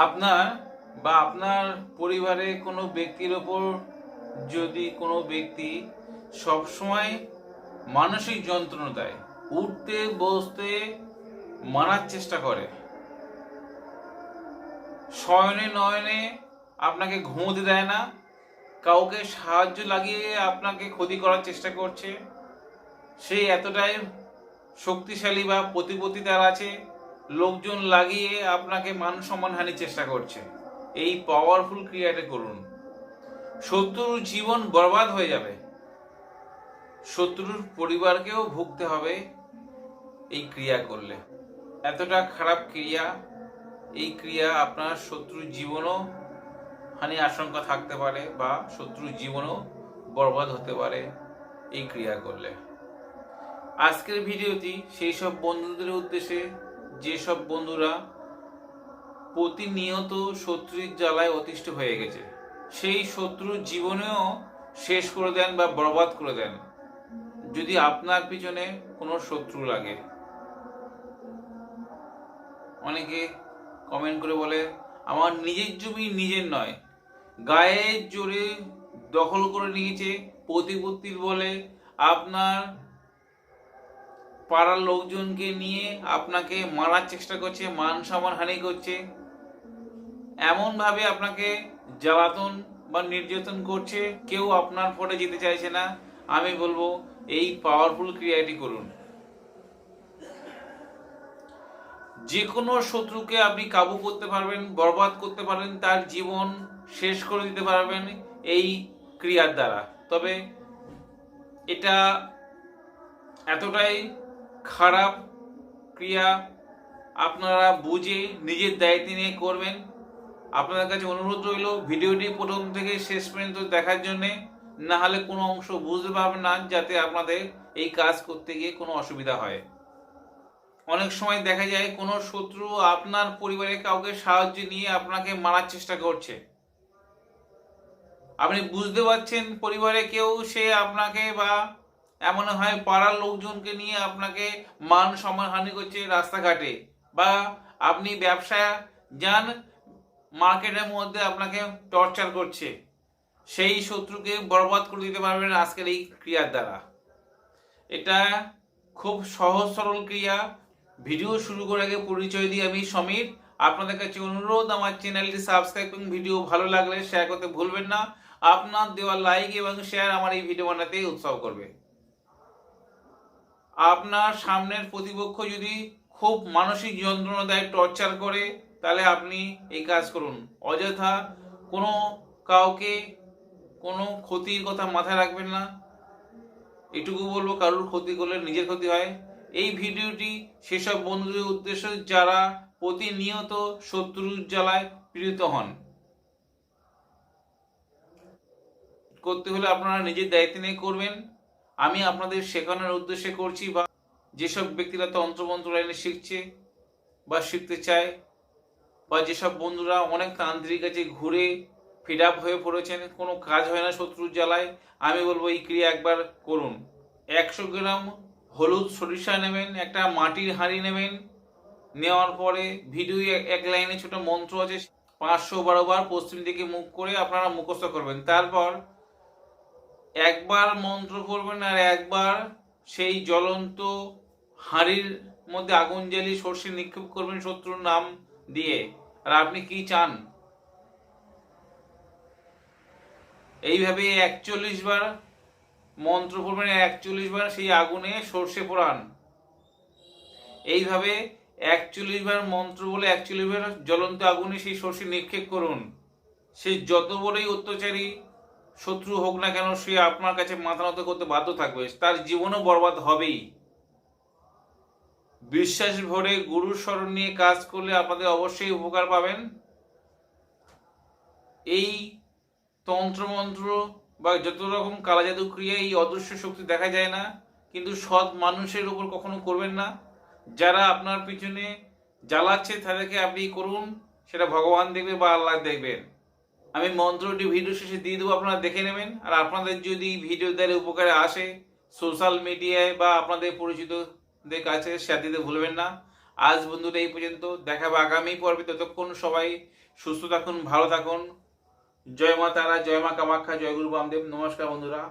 আপনার বা আপনার পরিবারে কোনো ব্যক্তির ওপর যদি কোনো ব্যক্তি সবসময় মানসিক যন্ত্রণা দেয়, উঠতে বসতে মারার চেষ্টা করে, শয়নে নয়নে আপনাকে ঘুমোতে দেয় না, কাউকে সাহায্য লাগিয়ে আপনাকে ক্ষতি করার চেষ্টা করছে, সে এতটাই শক্তিশালী বা প্রতিপত্তিদার আছে, লোকজন লাগিয়ে আপনাকে মান সম্মানহানির চেষ্টা করছে, এই পাওয়ারফুল ক্রিয়াটা করুন। শত্রুর জীবন বরবাদ হয়ে যাবে, শত্রুর পরিবারকেও ভুগতে হবে এই ক্রিয়া করলে। এতটা খারাপ ক্রিয়া, এই ক্রিয়া আপনার শত্রুর জীবনও হানি আশঙ্কা থাকতে পারে বা শত্রুর জীবনও বরবাদ হতে পারে এই ক্রিয়া করলে। আজকের ভিডিওটি সেই সব বন্ধুদের উদ্দেশ্যে যেসব বন্ধুরা প্রতিনিয়ত শত্রুর জ্বালায় অতিষ্ঠ হয়ে গেছে, সেই শত্রুর জীবনেও শেষ করে দেন বা বরবাদ করে দেন যদি আপনার পিছনে কোনো শত্রু লাগে। অনেকে কমেন্ট করে বলে, আমার নিজের জমি নিজের নয়, গায়ের জোরে দখল করে নিয়েছে প্রতিপত্তির বলে, আপনার পাড়ার লোকজনকে নিয়ে আপনাকে মারার চেষ্টা করছে, মান সম্মান হানি করছে, এমনভাবে আপনাকে জ্বালাতন বা নির্যাতন করছে, কেউ আপনার পরে যেতে চাইছে না। আমি বলবো এই পাওয়ারফুল ক্রিয়াটি করুন। যে কোনো শত্রুকে আপনি কাবু করতে পারবেন, বরবাদ করতে পারবেন, তার জীবন শেষ করে দিতে পারবেন এই ক্রিয়ার দ্বারা। তবে এটা এতটাই খারাপ ক্রিয়া, আপনারা বুঝে নিজের দায়িত্ব নিয়ে করবেন। আপনাদের কাছে অনুরোধ রইল ভিডিওটি প্রথম থেকে শেষ পর্যন্ত দেখার জন্যে, না হলে কোনো অংশ বুঝতে পারবেন না, যাতে আপনাদের এই কাজ করতে গিয়ে কোনো অসুবিধা হয়। অনেক সময় দেখা যায় কোনো শত্রু আপনার পরিবারের কাউকে সাহায্য নিয়ে আপনাকে মারার চেষ্টা করছে, আপনি বুঝতে পারছেন পরিবারে কেউ সে আপনাকে বা এমন হয় পাড়ার লোকজনকে নিয়ে আপনাকে মান সম্মান হানি করছে রাস্তাঘাটে, বা আপনি ব্যবসা যান মার্কেটের মধ্যে আপনাকে টর্চার করছে, সেই শত্রুকে বরবাদ করে দিতে পারবেন আজকের এই ক্রিয়ার দ্বারা। এটা খুব সহজ সরল ক্রিয়া। ভিডিও শুরু করার আগে পরিচয় দিই, আমি সমীর। আপনাদের কাছে অনুরোধ, আমার চ্যানেলটি সাবস্ক্রাইব এবং ভিডিও ভালো লাগলে শেয়ার করতে ভুলবেন না। আপনার দেওয়া লাইক এবং শেয়ার আমার এই ভিডিও বানাতে উৎসাহ করবে। আপনার সামনের প্রতিপক্ষ যদি খুব মানসিক যন্ত্রণা দেয়, টর্চার করে, তাহলে আপনি এই কাজ করুন। অযথা কোনো কাউকে কোনো ক্ষতির কথা মাথায় রাখবেন না। এটুকু বলবো, কারোর ক্ষতি করলে নিজের ক্ষতি হয়। এই ভিডিওটি সেসব বন্ধুদের উদ্দেশ্যে যারা প্রতিনিয়ত শত্রুর জ্বালায় পীড়িত হন। করতে হলে আপনারা নিজের দায়িত্ব নিয়ে করবেন। আমি আপনাদের শেখানোর উদ্দেশ্যে করছি, বা যেসব ব্যক্তিরা তন্ত্রমন্ত্র লাইনে শিখছে বা শিখতে চায়, বা যেসব বন্ধুরা অনেক তান্ত্রিক কাছে ঘুরে ফিড আপ হয়ে পড়েছেন, কোনো কাজ হয় না শত্রুর জ্বালায়, আমি বলবো এই ক্রিয়া একবার করুন। 100 গ্রাম হলুদ সরিষা নেবেন, একটা মাটির হাঁড়ি নেবেন, নেওয়ার পরে ভিডিও এক লাইনে ছোট মন্ত্র আছে, 512 বার পশ্চিম দিকে মুখ করে আপনারা মুখস্থ করবেন। তারপর একবার মন্ত্র পড়বেন আর একবার সেই জ্বলন্ত হাঁড়ির মধ্যে আগুন জ্বালিয়ে সর্ষে নিক্ষেপ করবেন শত্রুর নাম দিয়ে। আর আপনি কি চান, এইভাবে 41 বার মন্ত্র পড়বেন, 41 বার সেই আগুনে সর্ষে পোড়ান। এইভাবে 41 বার মন্ত্র বলে 41 বার জ্বলন্ত আগুনে সেই সর্ষে নিক্ষেপ করুন। সে যত বড়ই অত্যাচারী শত্রু হোক না কেন, সে আপনার কাছে মাথা নত করতে বাধ্য থাকবে, তার জীবনও বরবাদ হবেই। বিশ্বাস ভরে গুরুর শরণ নিয়ে কাজ করলে আপনাদের অবশ্যই উপকার পাবেন। এই তন্ত্রমন্ত্র বা যত রকম কালাজাদু ক্রিয়া, এই অদৃশ্য শক্তি দেখা যায় না, কিন্তু সৎ মানুষের উপর কখনো করবেন না। যারা আপনার পিছনে জ্বালাচ্ছে তাদেরকে আপনি করুন, সেটা ভগবান দেখবে বা আল্লাহ দেখবেন। আমি মন্ত্রটি ভিডিও শেষে দিয়ে দেবো, আপনারা দেখে নেবেন। আর আপনাদের যদি ভিডিও দ্বারা উপকারে আসে, সোশ্যাল মিডিয়ায় বা আপনাদের পরিচিতদের কাছে শেয়ার দিতে ভুলবেন না। আজ বন্ধুরা এই পর্যন্ত, দেখা হবে আগামী পর্বে। ততক্ষণ সবাই সুস্থ থাকুন, ভালো থাকুন। জয় মা তারা, জয় মা কামাখ্যা, জয় গুরু বামদেব। নমস্কার বন্ধুরা।